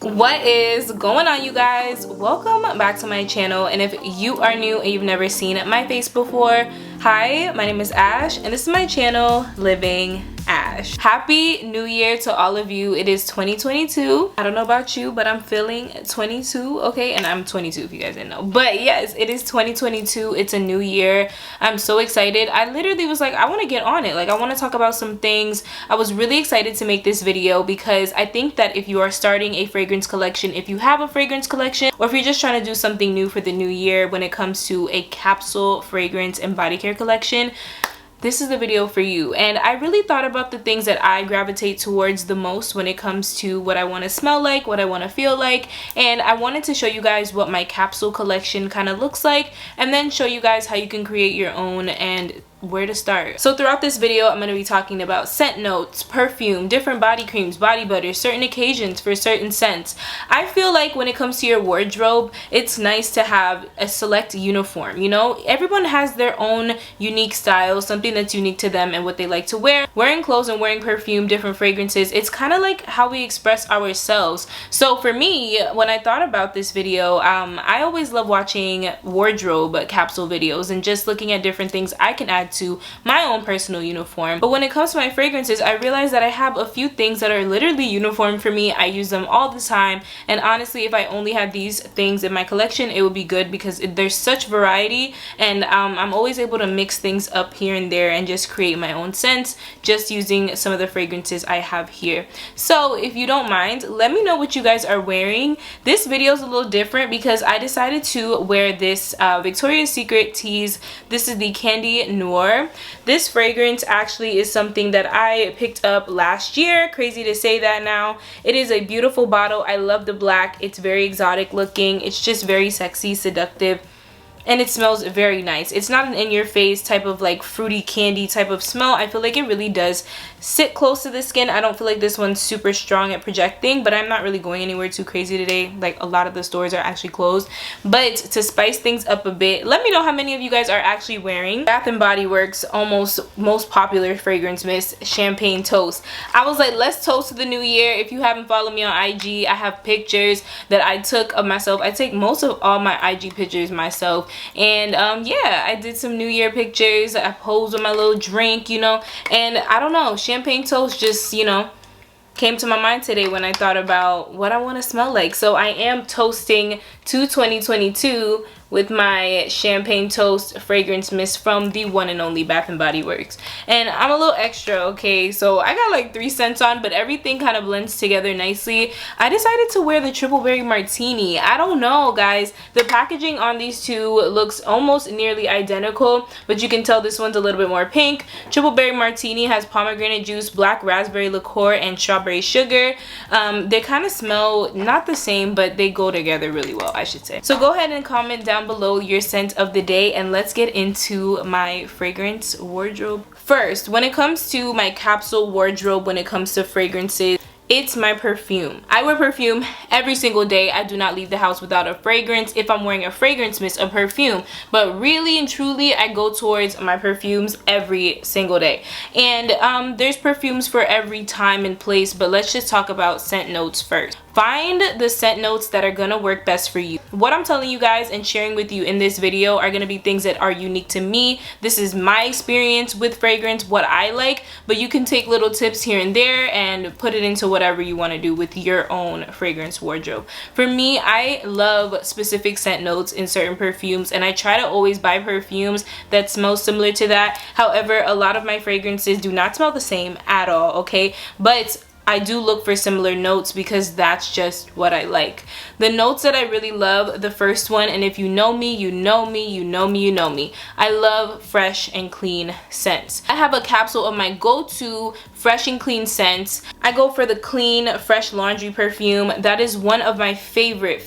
What is going on, you guys? Welcome back to my channel, and if you are new and you've never seen my face before, hi, my name is Ash and this is my channel, Living Ash. Happy New Year to all of you. It is 2022. I don't know about you, but I'm feeling 22, okay? And I'm 22 if you guys didn't know. But yes, it is 2022. It's a new year. I'm so excited. I literally was like, I want to get on it. Like, I want to talk about some things. I was really excited to make this video because I think that if you are starting a fragrance collection, if you have a fragrance collection, or if you're just trying to do something new for the new year when it comes to a capsule fragrance and body care collection, this is the video for you. And I really thought about the things that I gravitate towards the most when it comes to what I want to smell like, what I want to feel like, and I wanted to show you guys what my capsule collection kind of looks like, and then show you guys how you can create your own and where to start. So throughout this video, I'm going to be talking about scent notes, perfume, different body creams, body butters, certain occasions for certain scents. I feel like when it comes to your wardrobe, it's nice to have a select uniform. You know, everyone has their own unique style, something that's unique to them and what they like to wear. Wearing clothes and wearing perfume, different fragrances, it's kind of like how we express ourselves. So for me, when I thought about this video, I always love watching wardrobe capsule videos and just looking at different things I can add to my own personal uniform. But when it comes to my fragrances, I realized that I have a few things that are literally uniform for me. I use them all the time, and honestly, if I only had these things in my collection, it would be good because there's such variety, and I'm always able to mix things up here and there and just create my own scents just using some of the fragrances I have here. So if you don't mind, let me know what you guys are wearing. This video is a little different because I decided to wear this Victoria's Secret tease. This is the Candy Noir. This fragrance actually is something that I picked up last year. Crazy to say that now. It is a beautiful bottle. I love the black. It's very exotic looking. It's just very sexy, seductive, and it smells very nice. It's not an in-your-face type of like fruity candy type of smell. I feel like it really does sit close to the skin. I don't feel like this one's super strong at projecting, but I'm not really going anywhere too crazy today. Like, a lot of the stores are actually closed. But to spice things up a bit, let me know how many of you guys are actually wearing Bath & Body Works most popular fragrance mist, Champagne Toast. I was like, let's toast to the new year. If you haven't followed me on IG, I have pictures that I took of myself. I take most of all my IG pictures myself, and yeah, I did some new year pictures. I posed with my little drink, you know, and I don't know, Champagne Toast just, you know, came to my mind today when I thought about what I want to smell like. So I am toasting to 2022 with my Champagne Toast fragrance mist from the one and only Bath & Body Works. And I'm a little extra, okay? So I got like 3 scents on, but everything kind of blends together nicely. I decided to wear the Triple Berry Martini. I don't know, guys. The packaging on these two looks almost nearly identical, but you can tell this one's a little bit more pink. Triple Berry Martini has pomegranate juice, black raspberry liqueur, and strawberry sugar. They kind of smell not the same, but they go together really well, I should say. So go ahead and comment down below your scent of the day, and let's get into my fragrance wardrobe. First, when it comes to my capsule wardrobe, when it comes to fragrances, it's my perfume. I wear perfume every single day. I do not leave the house without a fragrance. If I'm wearing a fragrance mist, a perfume. But really and truly, I go towards my perfumes every single day. And there's perfumes for every time and place, but let's just talk about scent notes first. Find the scent notes that are gonna work best for you. What I'm telling you guys and sharing with you in this video are gonna be things that are unique to me. This is my experience with fragrance, what I like, but you can take little tips here and there and put it into whatever you want to do with your own fragrance wardrobe. For me, I love specific scent notes in certain perfumes, and I try to always buy perfumes that smell similar to that. However, a lot of my fragrances do not smell the same at all, okay? But I do look for similar notes because that's just what I like. The notes that I really love, the first one, and if you know me, you know me, you know me, you know me. I love fresh and clean scents. I have a capsule of my go-to fresh and clean scents. I go for the clean, fresh laundry perfume. That is one of my favorite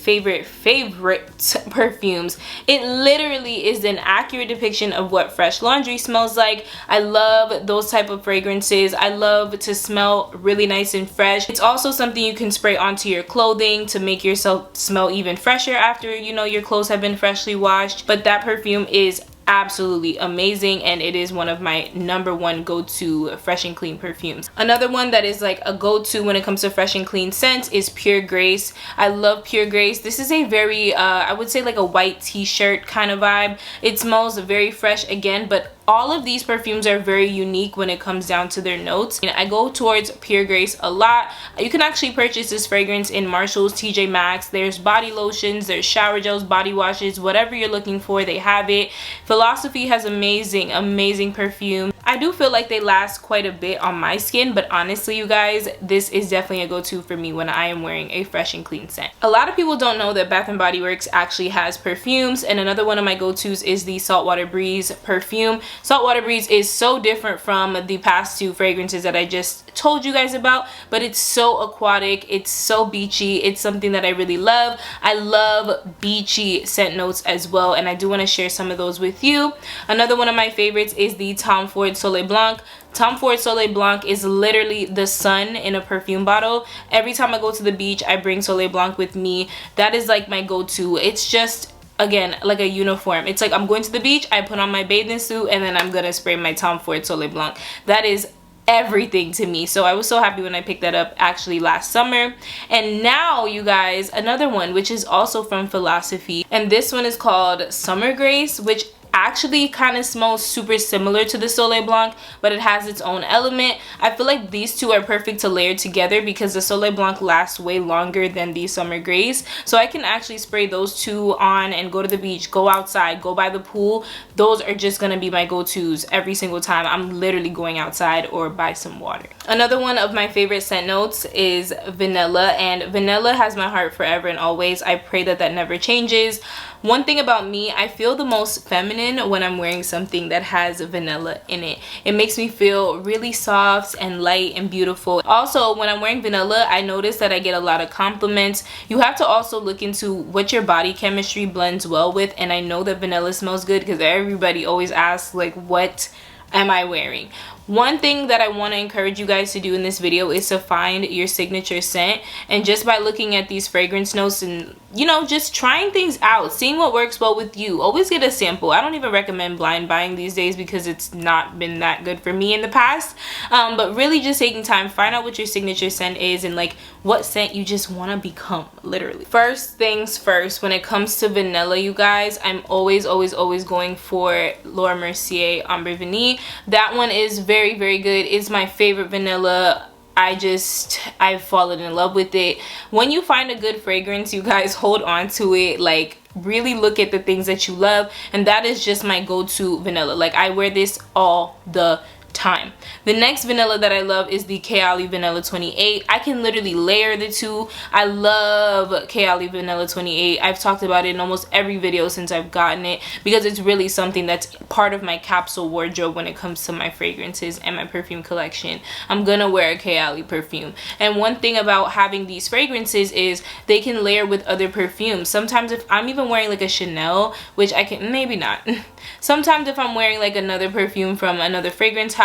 perfumes. It literally is an accurate depiction of what fresh laundry smells like. I love those type of fragrances. I love to smell really nice and fresh. It's also something you can spray onto your clothing to make yourself smell even fresher after, you know, your clothes have been freshly washed. But that perfume is absolutely amazing, and it is one of my #1 go-to fresh and clean perfumes. Another one that is like a go-to when it comes to fresh and clean scents is Pure Grace. I love Pure Grace. This is a very I would say like a white t-shirt kind of vibe. It smells very fresh again, but all of these perfumes are very unique when it comes down to their notes. And I go towards Pure Grace a lot. You can actually purchase this fragrance in Marshalls, TJ Maxx. There's body lotions, there's shower gels, body washes, whatever you're looking for, they have it. Philosophy has amazing perfume. I do feel like they last quite a bit on my skin, but honestly, you guys, this is definitely a go-to for me when I am wearing a fresh and clean scent. A lot of people don't know that Bath & Body Works actually has perfumes, and another one of my go-tos is the Saltwater Breeze perfume. Saltwater Breeze is so different from the past 2 fragrances that I just told you guys about, but it's so aquatic, it's so beachy, it's something that I really love. I love beachy scent notes as well, and I do want to share some of those with you. Another one of my favorites is the Tom Ford Soleil Blanc. Tom Ford Soleil Blanc is literally the sun in a perfume bottle. Every time I go to the beach, I bring Soleil Blanc with me. That is like my go-to. It's just, again, like a uniform. It's like I'm going to the beach, I put on my bathing suit, and then I'm gonna spray my Tom Ford Soleil Blanc. That is everything to me. So I was so happy when I picked that up actually last summer. And now, you guys, another one which is also from Philosophy, and this one is called Summer Grace, which actually kind of smells super similar to the Soleil Blanc, but it has its own element. I feel like these two are perfect to layer together because the Soleil Blanc lasts way longer than the Summer Grace. So I can actually spray those two on and go to the beach, go outside, go by the pool. Those are just gonna be my go-tos every single time I'm literally going outside or by some water. Another one of my favorite scent notes is vanilla, and vanilla has my heart forever and always. I pray that that never changes. One thing about me, I feel the most feminine when I'm wearing something that has vanilla in it. It makes me feel really soft and light and beautiful. Also, when I'm wearing vanilla, I notice that I get a lot of compliments. You have to also look into what your body chemistry blends well with, and I know that vanilla smells good because everybody always asks, like, what am I wearing? One thing that I want to encourage you guys to do in this video is to find your signature scent, and just by looking at these fragrance notes and, you know, just trying things out, seeing what works well with you. Always get a sample. I don't even recommend blind buying these days because it's not been that good for me in the past, but really just taking time, find out what your signature scent is and like what scent you just want to become, literally. First things first, when it comes to vanilla, you guys, I'm always going for Laura Mercier Ambre Vanille. That one is very good. It's my favorite vanilla. I've fallen in love with it. When you find a good fragrance, you guys, hold on to it. Like, really look at the things that you love, and that is just my go-to vanilla. Like, I wear this all the time. The next vanilla that I love is the Kayali Vanilla 28. I can literally layer the two. I love Kayali Vanilla 28. I've talked about it in almost every video since I've gotten it because it's really something that's part of my capsule wardrobe when it comes to my fragrances and my perfume collection. I'm gonna wear a Kayali perfume. And one thing about having these fragrances is they can layer with other perfumes. Sometimes if I'm even wearing like a Chanel, which I can, maybe not. Sometimes if I'm wearing like another perfume from another fragrance house,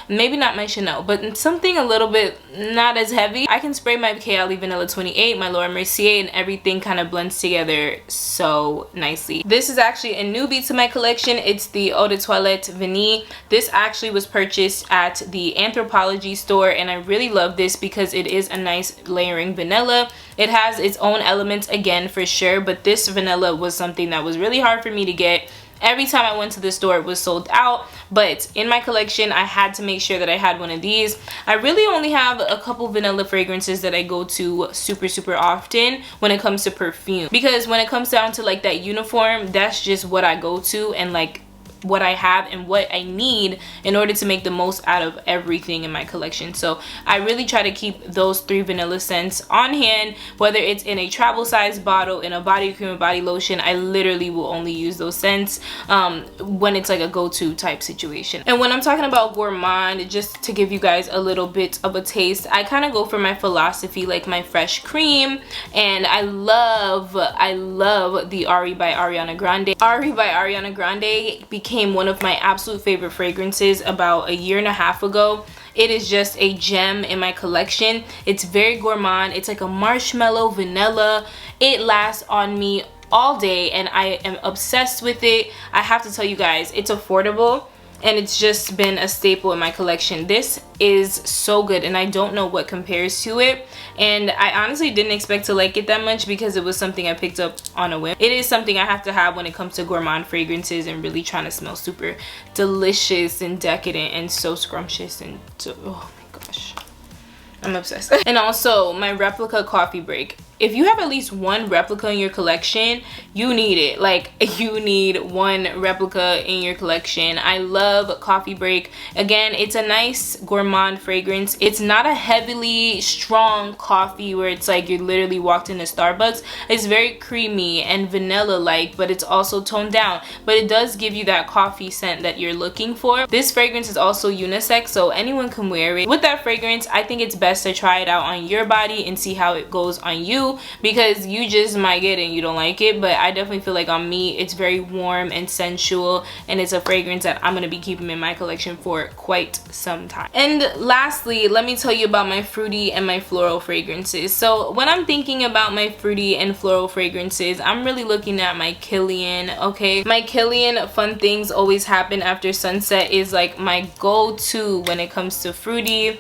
maybe not my Chanel, but something a little bit not as heavy, I can spray my Kayali Vanilla 28, my Laura Mercier, and everything kind of blends together so nicely. This is actually a newbie to my collection. It's the Eau De Toilette Vanilla. This actually was purchased at the Anthropologie store, and I really love this because it is a nice layering vanilla. It has its own elements again for sure, but this vanilla was something that was really hard for me to get. Every time I went to the store, it was sold out, but in my collection, I had to make sure that I had one of these. I really only have a couple vanilla fragrances that I go to super often when it comes to perfume, because when it comes down to like that uniform, that's just what I go to and like what I have and what I need in order to make the most out of everything in my collection. So I really try to keep those 3 vanilla scents on hand, whether it's in a travel size bottle, in a body cream or body lotion. I literally will only use those scents when it's like a go-to type situation. And when I'm talking about Gourmand, just to give you guys a little bit of a taste, I kind of go for my Philosophy, like my fresh cream, and I love the Ari by Ariana Grande. Ari by Ariana Grande became one of my absolute favorite fragrances about a year and a half ago. It is just a gem in my collection. It's very gourmand. It's like a marshmallow vanilla. It lasts on me all day and I am obsessed with it. I have to tell you guys, it's affordable and it's just been a staple in my collection. This is so good and I don't know what compares to it, and I honestly didn't expect to like it that much because it was something I picked up on a whim. It is something I have to have when it comes to gourmand fragrances and really trying to smell super delicious and decadent and so scrumptious and so, oh my gosh, I'm obsessed. And also my replica coffee break. If you have at least one replica in your collection, you need it. Like, you need one replica in your collection. I love Coffee Break. Again, it's a nice gourmand fragrance. It's not a heavily strong coffee where it's like you literally walked into Starbucks. It's very creamy and vanilla-like, but it's also toned down. But it does give you that coffee scent that you're looking for. This fragrance is also unisex, so anyone can wear it. With that fragrance, I think it's best to try it out on your body and see how it goes on you, because you just might get it and you don't like it. But I definitely feel like on me it's very warm and sensual, and it's a fragrance that I'm going to be keeping in my collection for quite some time. And lastly, let me tell you about my fruity and my floral fragrances. So when I'm thinking about my fruity and floral fragrances, I'm really looking at my Kilian. Okay, my Kilian Fun Things Always Happen After Sunset is like my go-to when it comes to fruity.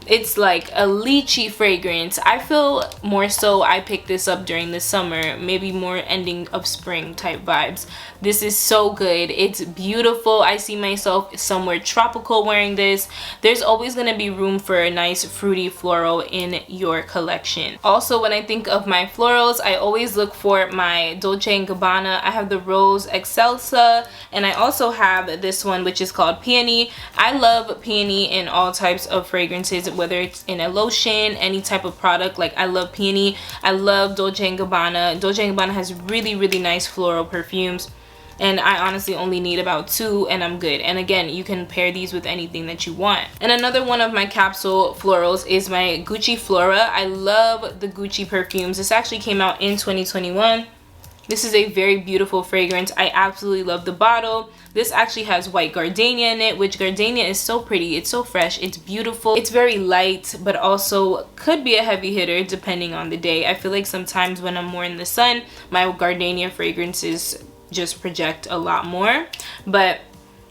It's like a lychee fragrance. I feel more so I picked this up during the summer, maybe more ending of spring type vibes. This is so good. It's beautiful. I see myself somewhere tropical wearing this. There's always going to be room for a nice fruity floral in your collection. Also, when I think of my florals, I always look for my Dolce & Gabbana. I have the Rose Excelsa, and I also have this one which is called Peony. I love Peony in all types of fragrances, whether it's in a lotion, any type of product. Like, I love Peony. I love Dolce & Gabbana. Dolce & Gabbana has really, really nice floral perfumes, and I honestly only need about 2 and I'm good. And again, you can pair these with anything that you want. And another one of my capsule florals is my Gucci Flora. I love the Gucci perfumes. This actually came out in 2021. This is a very beautiful fragrance. I absolutely love the bottle. This actually has white gardenia in it, which gardenia is so pretty. It's so fresh. It's beautiful. It's very light, but also could be a heavy hitter depending on the day. I feel like sometimes when I'm more in the sun, my gardenia fragrances just project a lot more. But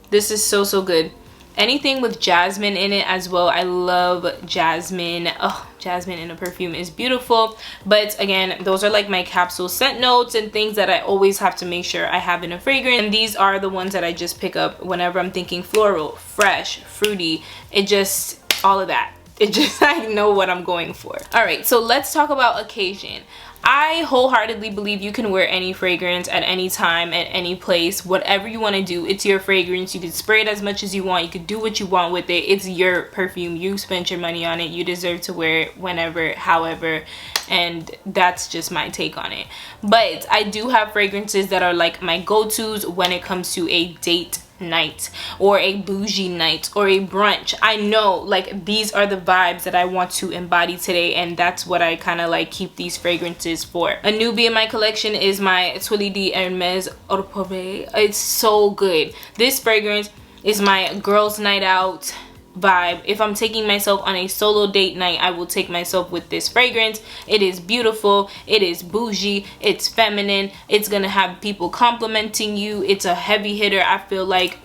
this is so, so good. Anything with jasmine in it as well. I love jasmine. Oh, jasmine in a perfume is beautiful. But again, those are like my capsule scent notes and things that I always have to make sure I have in a fragrance. And these are the ones that I just pick up whenever I'm thinking floral, fresh, fruity. It just, all of that. It just, I know what I'm going for. All right, so let's talk about occasion. I wholeheartedly believe you can wear any fragrance at any time, at any place, whatever you want to do. It's your fragrance. You can spray it as much as you want. You can do what you want with it. It's your perfume. You spent your money on it. You deserve to wear it whenever, however, and that's just my take on it. But I do have fragrances that are like my go-tos when it comes to a date night or a bougie night or a brunch. I know, like, these are the vibes that I want to embody today, and that's what I kind of like keep these fragrances for. A newbie in my collection is my Tuile de Hermes Eau de Toilette. It's so good. This fragrance is my girls night out vibe. If I'm taking myself on a solo date night, I will take myself with this fragrance. It is beautiful, it is bougie, it's feminine, it's gonna have people complimenting you. It's a heavy hitter. I feel like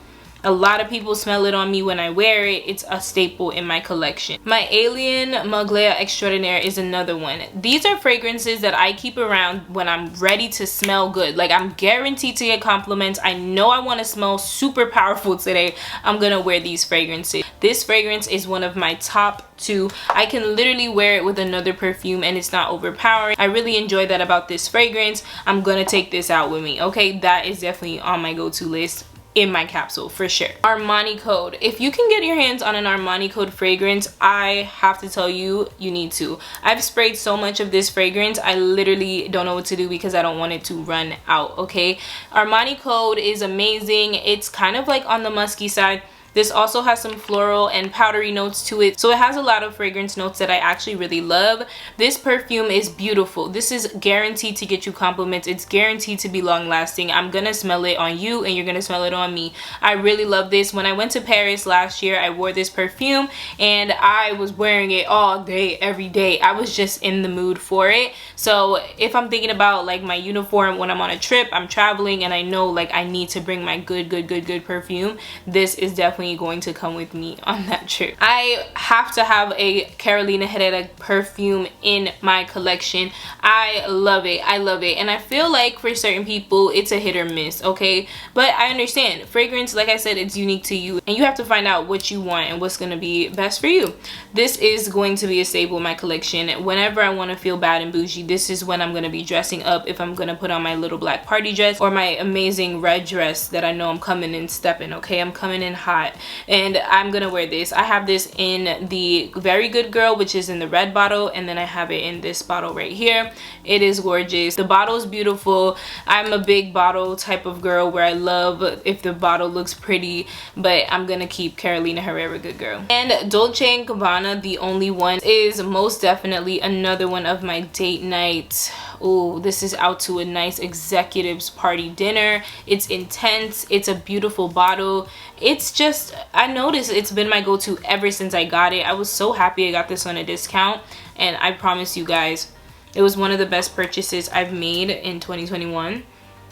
a lot of people smell it on me when I wear it. It's a staple in my collection. My Alien Mugler Extraordinaire is another one. These are fragrances that I keep around when I'm ready to smell good. Like, I'm guaranteed to get compliments. I know I want to smell super powerful today. I'm gonna wear these fragrances. This fragrance is one of my top 2. I can literally wear it with another perfume and it's not overpowering. I really enjoy that about this fragrance. I'm gonna take this out with me. Okay, that is definitely on my go-to list in my capsule for sure. Armani Code. If you can get your hands on an Armani Code fragrance, I have to tell you, you need to. I've sprayed so much of this fragrance, I literally don't know what to do because I don't want it to run out. Okay, Armani Code is amazing. It's kind of like on the musky side. This also has some floral and powdery notes to it, so it has a lot of fragrance notes that I actually really love. This perfume is beautiful. This is guaranteed to get you compliments. It's guaranteed to be long lasting. I'm gonna smell it on you and you're gonna smell it on me. I really love this. When I went to Paris last year, I wore this perfume and I was wearing it all day, every day. I was just in the mood for it. So if I'm thinking about like my uniform when I'm on a trip, I'm traveling, and I know like I need to bring my good perfume, this is definitely going to come with me on that trip. I have to have a Carolina Herrera perfume in my collection. I love it. I love it. And I feel like for certain people it's a hit or miss, okay? But I understand. Fragrance, like I said, it's unique to you and you have to find out what you want and what's going to be best for you. This is going to be a staple in my collection. Whenever I want to feel bad and bougie, this is when I'm going to be dressing up. If I'm going to put on my little black party dress or my amazing red dress that I know I'm coming in stepping, okay? I'm coming in hot and I'm gonna wear this. I have this in the Very Good Girl, which is in the red bottle, and then I have it in this bottle right here. It is gorgeous. The bottle is beautiful. I'm a big bottle type of girl where I love if the bottle looks pretty, but I'm gonna keep Carolina Herrera Good Girl. And Dolce & Gabbana, The Only One, is most definitely another one of my date nights. Oh, this is out to a nice executives party dinner. It's intense. It's a beautiful bottle. It's just, I noticed it's been my go-to ever since I got it. I was so happy I got this on a discount, and I promise you guys, it was one of the best purchases I've made in 2021.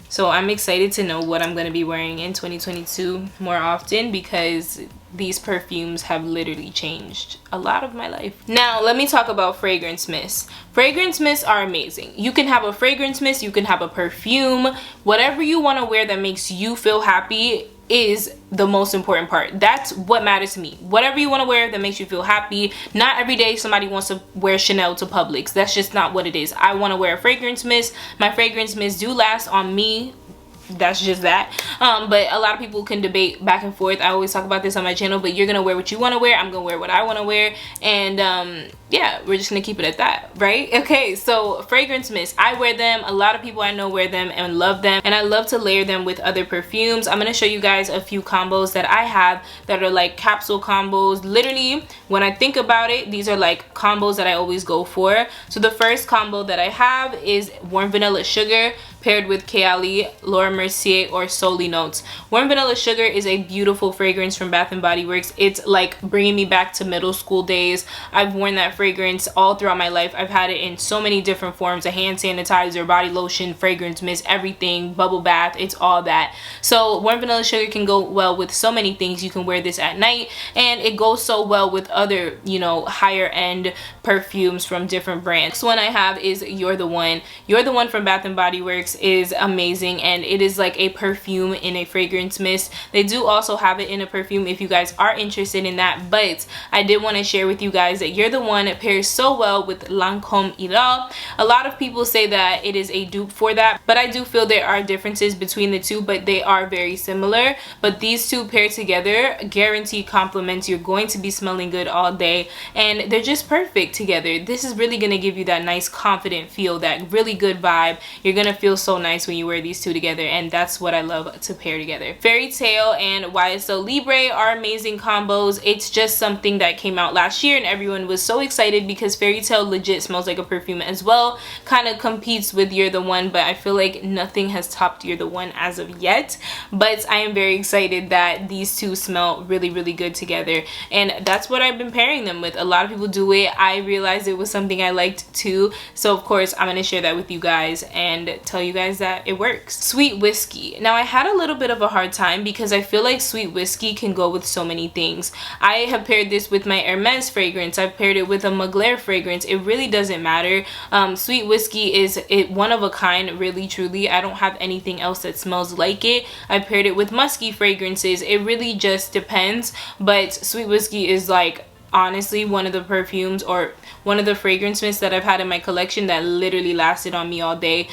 So I'm excited to know what I'm going to be wearing in 2022 more often, because these perfumes have literally changed a lot of my life. Now let me talk about fragrance mists. Fragrance mists are amazing. You can have a fragrance mist, you can have a perfume, whatever you want to wear that makes you feel happy is the most important part. That's what matters to me. Whatever you want to wear that makes you feel happy. Not every day somebody wants to wear Chanel to Publix. That's just not what it is. I want to wear a fragrance mist. My fragrance mists do last on me. That's just that. But a lot of people can debate back and forth. I always talk about this on my channel, but you're gonna wear what you want to wear. I'm gonna wear what I want to wear, and yeah, we're just gonna keep it at that, right? Okay, so fragrance mists, I wear them. A lot of people I know wear them and love them, and I love to layer them with other perfumes. I'm gonna show you guys a few combos that I have that are like capsule combos. Literally, when I think about it, these are like combos that I always go for. So the first combo that I have is Warm Vanilla Sugar paired with Kayali, Laura Mercier, or Soli Notes. Warm Vanilla Sugar is a beautiful fragrance from Bath & Body Works. It's like bringing me back to middle school days. I've worn that fragrance all throughout my life. I've had it in so many different forms: a hand sanitizer, body lotion, fragrance mist, everything, bubble bath, it's all that. So Warm Vanilla Sugar can go well with so many things. You can wear this at night, and it goes so well with other, you know, higher end perfumes from different brands. Next one I have is You're the One. You're the One from Bath & Body Works is amazing, and it is like a perfume in a fragrance mist. They do also have it in a perfume if you guys are interested in that, but I did want to share with you guys that You're the One pairs so well with Lancôme Idéal. A lot of people say that it is a dupe for that, but I do feel there are differences between the two, but they are very similar. But these two paired together, guaranteed compliments. You're going to be smelling good all day, and they're just perfect together. This is really going to give you that nice confident feel, that really good vibe. You're going to feel so nice when you wear these two together, and that's what I love to pair together. Fairy Tale and YSL Libre are amazing combos. It's just something that came out last year and everyone was so excited because Fairy Tale legit smells like a perfume as well. Kind of competes with You're the One, but I feel like nothing has topped You're the One as of yet. But I am very excited that these two smell really, really good together, and that's what I've been pairing them with. A lot of people do it. I realized it was something I liked too, so of course I'm going to share that with you guys and tell you guys that it works. Sweet Whiskey. Now I had a little bit of a hard time because I feel like Sweet Whiskey can go with so many things. I have paired this with my Hermes fragrance. I've paired it with a Mugler fragrance. It really doesn't matter. Sweet Whiskey is one of a kind, really truly. I don't have anything else that smells like it. I paired it with musky fragrances. It really just depends, but Sweet Whiskey is like honestly one of the perfumes or one of the fragrance mists that I've had in my collection that literally lasted on me all day.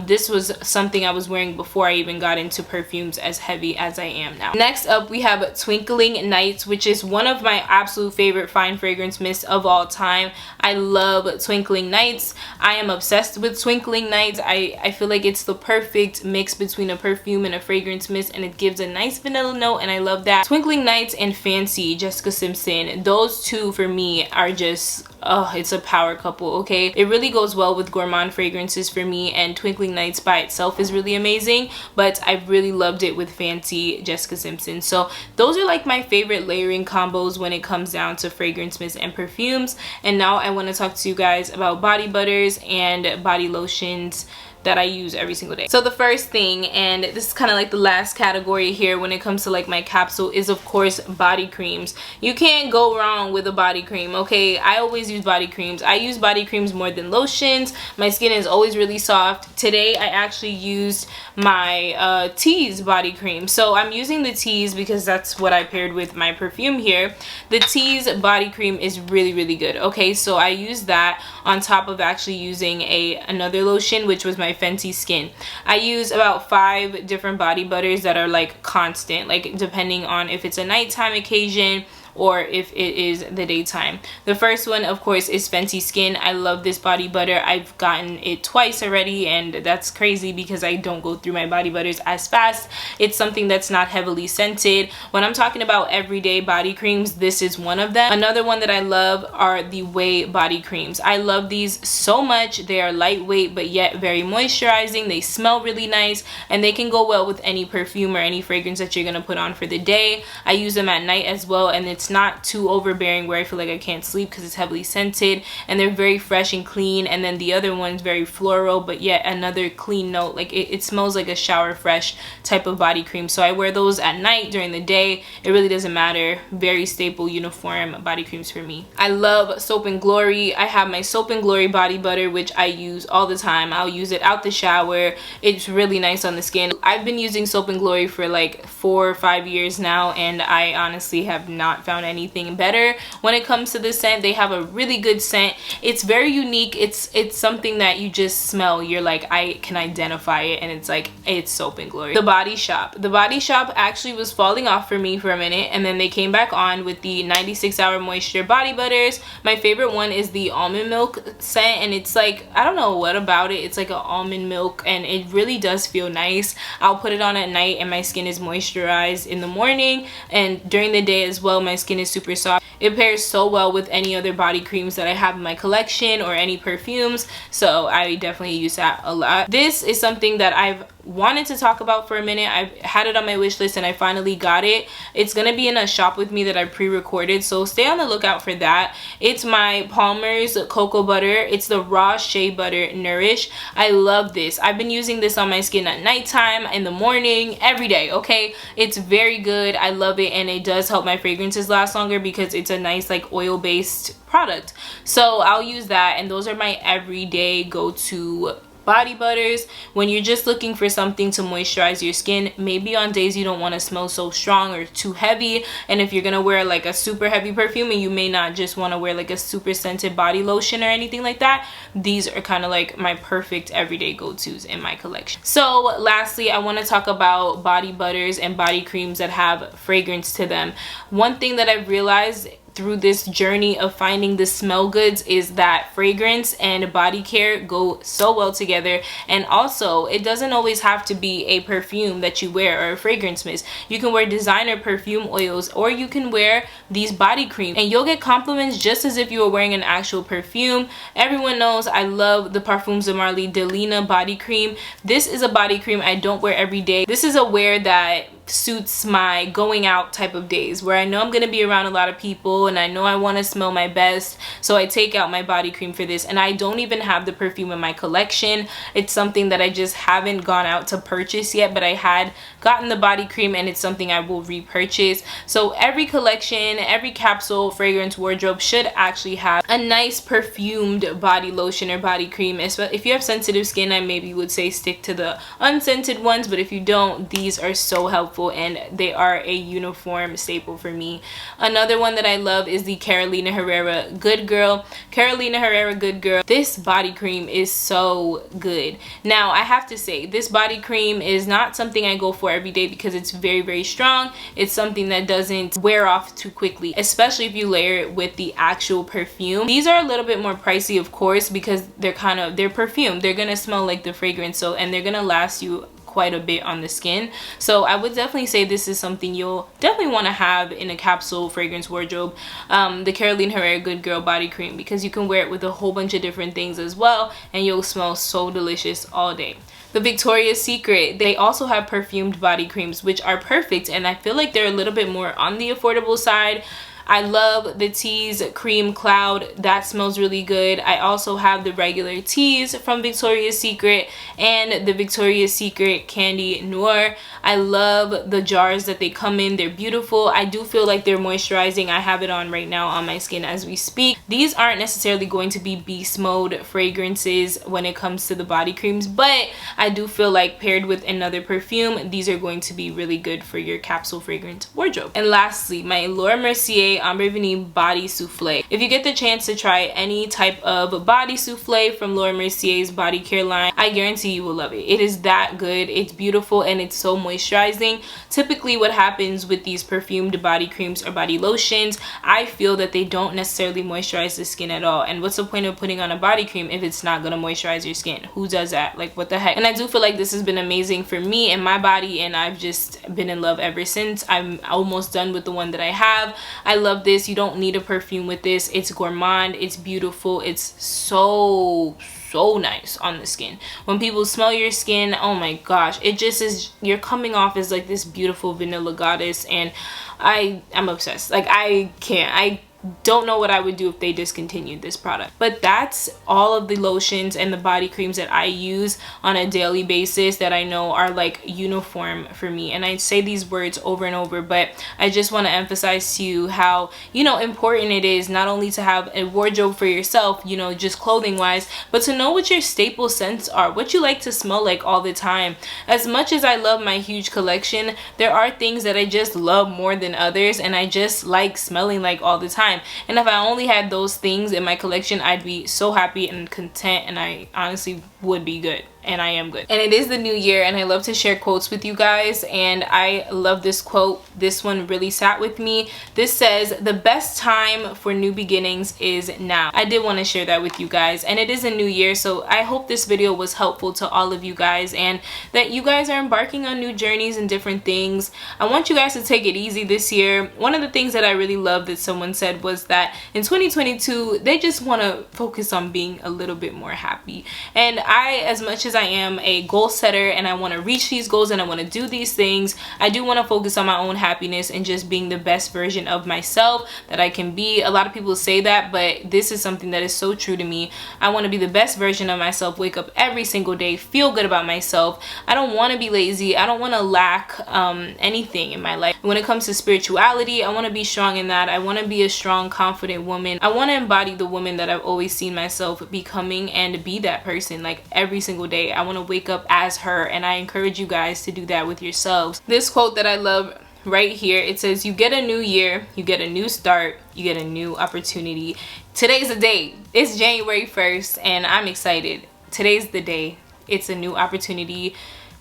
This was something I was wearing before I even got into perfumes as heavy as I am now. Next up, we have Twinkling Nights, which is one of my absolute favorite fine fragrance mists of all time. I love Twinkling Nights. I am obsessed with Twinkling Nights. I feel like it's the perfect mix between a perfume and a fragrance mist, and it gives a nice vanilla note, and I love that. Twinkling Nights and Fancy, Jessica Simpson, those two for me are just, oh, it's a power couple, okay? It really goes well with Gourmand fragrances for me, and Twinkling Nights by itself is really amazing, but I really loved it with Fancy, Jessica Simpson. So those are like my favorite layering combos when it comes down to fragrance mists and perfumes. And now I want to talk to you guys about body butters and body lotions that I use every single day. So the first thing, and this is kind of like the last category here when it comes to like my capsule, is of course body creams. You can't go wrong with a body cream, okay? I always use body creams. I use body creams more than lotions. My skin is always really soft. Today I actually used my Tease body cream. So I'm using the Tease because that's what I paired with my perfume here. The Tease body cream is really good, okay? So I used that on top of actually using another lotion, which was my Fenty Skin. I use about 5 different body butters that are like constant, like depending on if it's a nighttime occasion or if it is the daytime. The first one, of course, is Fenty Skin. I love this body butter. I've gotten it twice already, and that's crazy because I don't go through my body butters as fast. It's something that's not heavily scented. When I'm talking about everyday body creams, this is one of them. Another one that I love are the Way body creams. I love these so much. They are lightweight but yet very moisturizing. They smell really nice, and they can go well with any perfume or any fragrance that you're gonna put on for the day. I use them at night as well, and it's not too overbearing where I feel like I can't sleep because it's heavily scented, and they're very fresh and clean. And then the other one's very floral but yet another clean note. Like it smells like a shower fresh type of body cream. So I wear those at night. During the day it really doesn't matter. Very staple uniform body creams for me. I love Soap and Glory. I have my Soap and Glory body butter, which I use all the time. I'll use it out the shower. It's really nice on the skin. I've been using Soap and Glory for like 4 or 5 years now, and I honestly have not found anything better when it comes to the scent. They have a really good scent. It's very unique. It's something that you just smell, you're like, I can identify it, and it's like, it's Soap and Glory. The Body Shop. The Body Shop actually was falling off for me for a minute, and then they came back on with the 96 Hour Moisture body butters. My favorite one is the almond milk scent, and it's like, I don't know what about it, it's like an almond milk, and it really does feel nice. I'll put it on at night and my skin is moisturized in the morning, and during the day as well my skin is super soft. It pairs so well with any other body creams that I have in my collection or any perfumes, so I definitely use that a lot. This is something that I've wanted to talk about for a minute. I've had it on my wish list and I finally got it. It's gonna be in a shop with me that I pre-recorded, so stay on the lookout for that. It's my Palmer's Cocoa Butter. It's the Raw Shea Butter Nourish. I love this. I've been using this on my skin at nighttime, in the morning, every day, okay? It's very good. I love it, and it does help my fragrances last longer because it's a nice like oil-based product. So I'll use that, and those are my everyday go-to body butters when you're just looking for something to moisturize your skin. Maybe on days you don't want to smell so strong or too heavy, and if you're gonna wear like a super heavy perfume and you may not just want to wear like a super scented body lotion or anything like that, these are kind of like my perfect everyday go-tos in my collection. So lastly, I want to talk about body butters and body creams that have fragrance to them. One thing that I've realized through this journey of finding the smell goods is that fragrance and body care go so well together. And also, it doesn't always have to be a perfume that you wear or a fragrance mist. You can wear designer perfume oils, or you can wear these body creams and you'll get compliments just as if you were wearing an actual perfume. Everyone knows I love the Perfumes de Marly Delina body cream. This is a body cream I don't wear every day. This is a wear that suits my going out type of days where I know I'm gonna be around a lot of people and I know I want to smell my best, so I take out my body cream for this. And I don't even have the perfume in my collection. It's something that I just haven't gone out to purchase yet, but I had gotten the body cream and it's something I will repurchase. So every collection, every capsule fragrance wardrobe should actually have a nice perfumed body lotion or body cream. If you have sensitive skin, I maybe would say stick to the unscented ones, but if you don't, these are so helpful helpful, and they are a uniform staple for me. Another one that I love is the Carolina Herrera Good Girl. Carolina Herrera Good Girl. This body cream is so good. Now, I have to say, this body cream is not something I go for every day because it's very, very strong. It's something that doesn't wear off too quickly, especially if you layer it with the actual perfume. These are a little bit more pricey, of course, because they're perfumed. They're gonna smell like the fragrance, so, and they're gonna last you quite a bit on the skin. So I would definitely say this is something you'll definitely want to have in a capsule fragrance wardrobe, the Carolina Herrera Good Girl body cream, because you can wear it with a whole bunch of different things as well, and you'll smell so delicious all day. The Victoria's Secret, they also have perfumed body creams, which are perfect, and I feel like they're a little bit more on the affordable side. I love the Tease Cream Cloud. That smells really good. I also have the regular Tease from Victoria's Secret and the Victoria's Secret Candy Noir. I love the jars that they come in. They're beautiful. I do feel like they're moisturizing. I have it on right now on my skin as we speak. These aren't necessarily going to be beast mode fragrances when it comes to the body creams, but I do feel like paired with another perfume, these are going to be really good for your capsule fragrance wardrobe. And lastly, my Laura Mercier Ambre Vanille Body Souffle. If you get the chance to try any type of body souffle from Laura Mercier's body care line, I guarantee you will love it. It is that good. It's beautiful and it's so moisturizing. Typically what happens with these perfumed body creams or body lotions, I feel that they don't necessarily moisturize the skin at all. And what's the point of putting on a body cream if it's not going to moisturize your skin? Who does that? Like, what the heck? And I do feel like this has been amazing for me and my body, and I've just been in love ever since. I'm almost done with the one that I have. I love this. You don't need a perfume with this. It's gourmand. It's beautiful. It's so nice on the skin. When people smell your skin, oh my gosh, it just is, you're coming off as like this beautiful vanilla goddess, and I'm obsessed. Like, I don't know what I would do if they discontinued this product. But that's all of the lotions and the body creams that I use on a daily basis that I know are like uniform for me. And I say these words over and over, but I just want to emphasize to you how, you know, important it is not only to have a wardrobe for yourself, you know, just clothing wise, but to know what your staple scents are, what you like to smell like all the time. As much as I love my huge collection, there are things that I just love more than others, and I just like smelling like all the time. And if I only had those things in my collection, I'd be so happy and content, and I honestly would be good. And I am good. And it is the new year, and I love to share quotes with you guys, and I love this quote. This one really sat with me. This says, "The best time for new beginnings is now." I did want to share that with you guys, and it is a new year, so I hope this video was helpful to all of you guys, and that you guys are embarking on new journeys and different things. I want you guys to take it easy this year. One of the things that I really loved that someone said was that in 2022 they just want to focus on being a little bit more happy. And I, as much as I am a goal setter and I want to reach these goals and I want to do these things, I do want to focus on my own happiness and just being the best version of myself that I can be. A lot of people say that, but this is something that is so true to me. I want to be the best version of myself, wake up every single day, feel good about myself. I don't want to be lazy. I don't want to lack anything in my life. When it comes to spirituality, I want to be strong in that. I want to be a strong, confident woman. I want to embody the woman that I've always seen myself becoming and be that person like every single day. I want to wake up as her, and I encourage you guys to do that with yourselves. This quote that I love right here, it says, "You get a new year, you get a new start, you get a new opportunity." Today's the day. It's January 1st, and I'm excited. Today's the day. It's a new opportunity.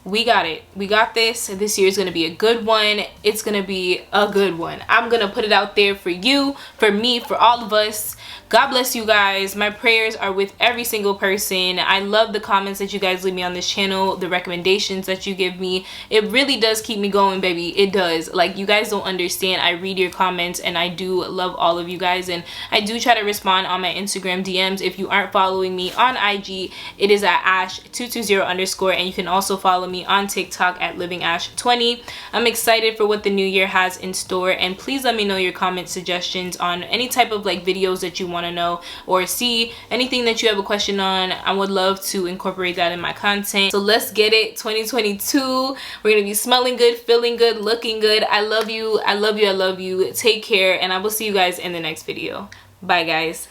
We got it. We got this. This year is going to be a good one. It's going to be a good one. I'm going to put it out there for you, for me, for all of us. God bless you guys. My prayers are with every single person. I love the comments that you guys leave me on this channel, the recommendations that you give me. It really does keep me going, baby. It does. Like, you guys don't understand. I read your comments, and I do love all of you guys, and I do try to respond on my Instagram DMs. If you aren't following me on IG, it is at ash220_, and you can also follow me on TikTok at livingash20. I'm excited for what the new year has in store, and please let me know your comment suggestions on any type of like videos that you want to know or see, anything that you have a question on. I would love to incorporate that in my content. So let's get it. 2022, we're gonna be smelling good, feeling good, looking good. I love you. I love you. I love you. Take care, and I will see you guys in the next video. Bye, guys.